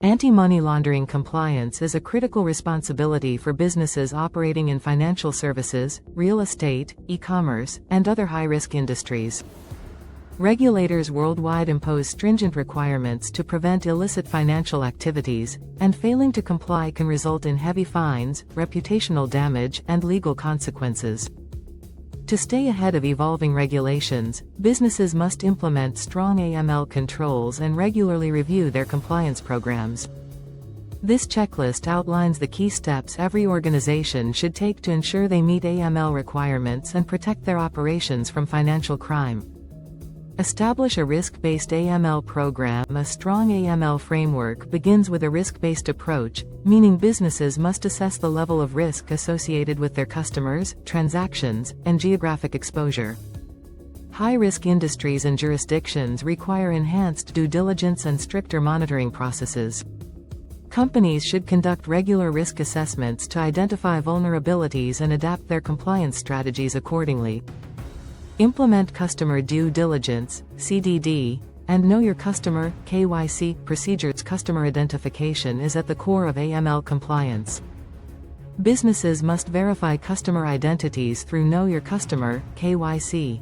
Anti-money laundering compliance is a critical responsibility for businesses operating in financial services, real estate, e-commerce, and other high-risk industries. Regulators worldwide impose stringent requirements to prevent illicit financial activities, and failing to comply can result in heavy fines, reputational damage, and legal consequences. To stay ahead of evolving regulations, businesses must implement strong AML controls and regularly review their compliance programs. This checklist outlines the key steps every organization should take to ensure they meet AML requirements and protect their operations from financial crime. Establish a risk-based AML program. A strong AML framework begins with a risk-based approach, meaning businesses must assess the level of risk associated with their customers, transactions, and geographic exposure. High-risk industries and jurisdictions require enhanced due diligence and stricter monitoring processes. Companies should conduct regular risk assessments to identify vulnerabilities and adapt their compliance strategies accordingly. Implement customer due diligence, CDD, and know your customer, KYC, procedures. Customer identification is at the core of AML compliance. Businesses must verify customer identities through Know Your Customer, KYC,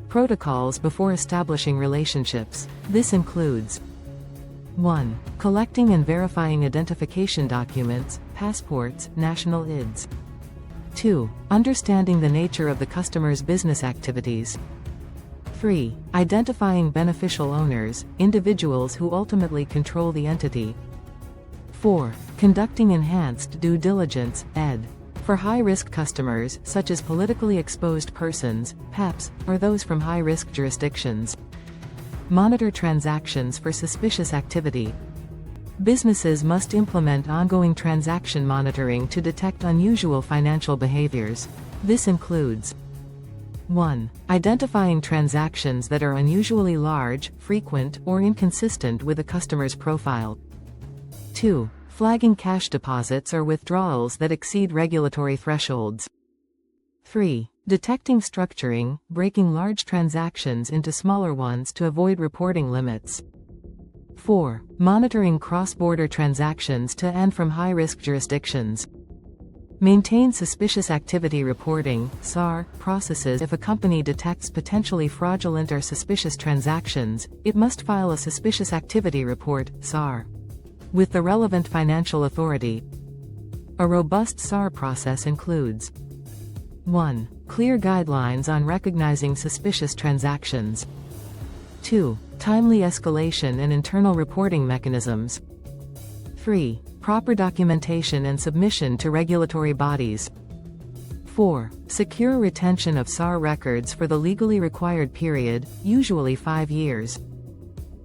protocols before establishing relationships. This includes 1. Collecting and verifying identification documents, passports, national IDs. 2. Understanding the nature of the customer's business activities. 3. Identifying beneficial owners, individuals who ultimately control the entity. 4. Conducting enhanced due diligence, ED, for high-risk customers, such as politically exposed persons, PEPs, or those from high-risk jurisdictions. Monitor transactions for suspicious activity. Businesses must implement ongoing transaction monitoring to detect unusual financial behaviors. This includes 1. Identifying transactions that are unusually large, frequent, or inconsistent with a customer's profile. 2. Flagging cash deposits or withdrawals that exceed regulatory thresholds. 3. Detecting structuring, breaking large transactions into smaller ones to avoid reporting limits. 4. Monitoring cross-border transactions to and from high-risk jurisdictions. Maintain suspicious activity reporting (SAR) processes. If a company detects potentially fraudulent or suspicious transactions, it must file a suspicious activity report (SAR) with the relevant financial authority. A robust SAR process includes 1. Clear guidelines on recognizing suspicious transactions. 2. Timely escalation and internal reporting mechanisms. 3. Proper documentation and submission to regulatory bodies. 4. Secure retention of SAR records for the legally required period, usually 5 years.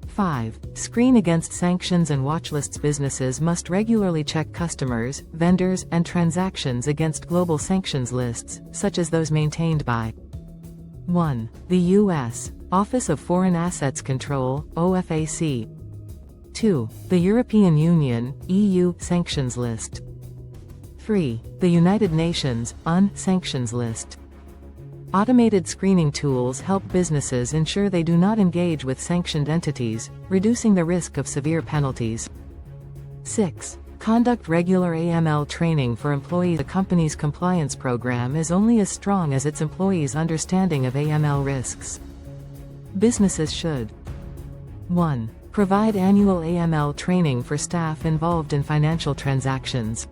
5. Screen against sanctions and watchlists. Businesses must regularly check customers, vendors, and transactions against global sanctions lists, such as those maintained by 1. The U.S. Office of Foreign Assets Control, OFAC. 2. The European Union, EU, sanctions list. 3. The United Nations, UN, sanctions list. Automated screening tools help businesses ensure they do not engage with sanctioned entities, reducing the risk of severe penalties. 6. Conduct regular AML training for employees. A company's compliance program is only as strong as its employees' understanding of AML risks. Businesses should 1. Provide annual AML training for staff involved in financial transactions.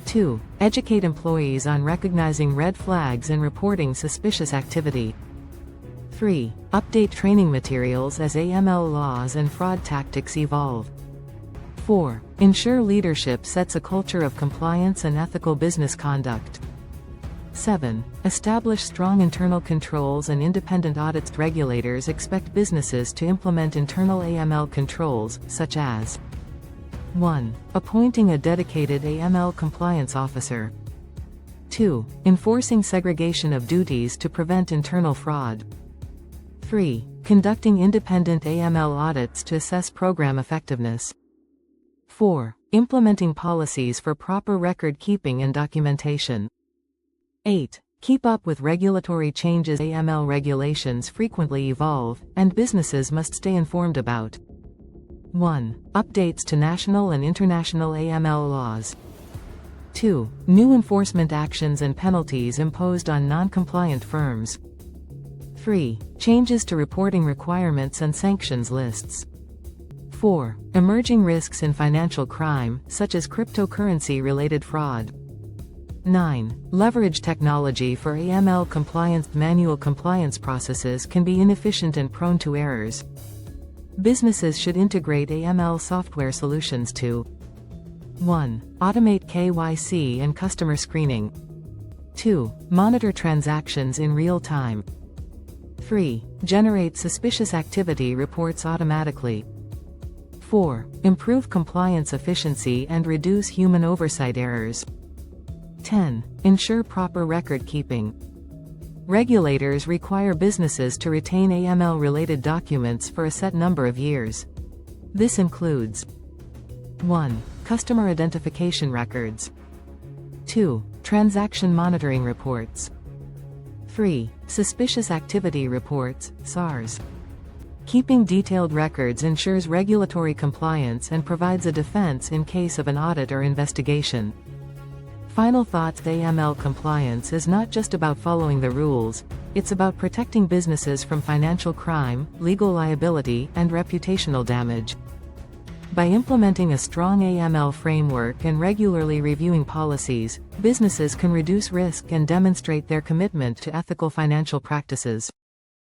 2. Educate employees on recognizing red flags and reporting suspicious activity. 3. Update training materials as AML laws and fraud tactics evolve. 4. Ensure leadership sets a culture of compliance and ethical business conduct. 7. Establish strong internal controls and independent audits. Regulators expect businesses to implement internal AML controls, such as 1. Appointing a dedicated AML compliance officer. 2. Enforcing segregation of duties to prevent internal fraud. 3. Conducting independent AML audits to assess program effectiveness. 4. Implementing policies for proper record keeping and documentation. 8. Keep up with regulatory changes. AML regulations frequently evolve, and businesses must stay informed about 1. Updates to national and international AML laws. 2. New enforcement actions and penalties imposed on non-compliant firms. 3. Changes to reporting requirements and sanctions lists. 4. Emerging risks in financial crime, such as cryptocurrency-related fraud. 9. Leverage technology for AML compliance. Manual compliance processes can be inefficient and prone to errors. Businesses should integrate AML software solutions to 1. Automate KYC and customer screening. 2. Monitor transactions in real time. 3. Generate suspicious activity reports automatically. 4. Improve compliance efficiency and reduce human oversight errors. 10. Ensure proper record keeping. Regulators require businesses to retain AML-related documents for a set number of years. This includes 1. Customer identification records. 2. Transaction monitoring reports. 3. Suspicious activity reports, SARs. Keeping detailed records ensures regulatory compliance and provides a defense in case of an audit or investigation. Final thoughts: AML compliance is not just about following the rules, it's about protecting businesses from financial crime, legal liability, and reputational damage. By implementing a strong AML framework and regularly reviewing policies, businesses can reduce risk and demonstrate their commitment to ethical financial practices.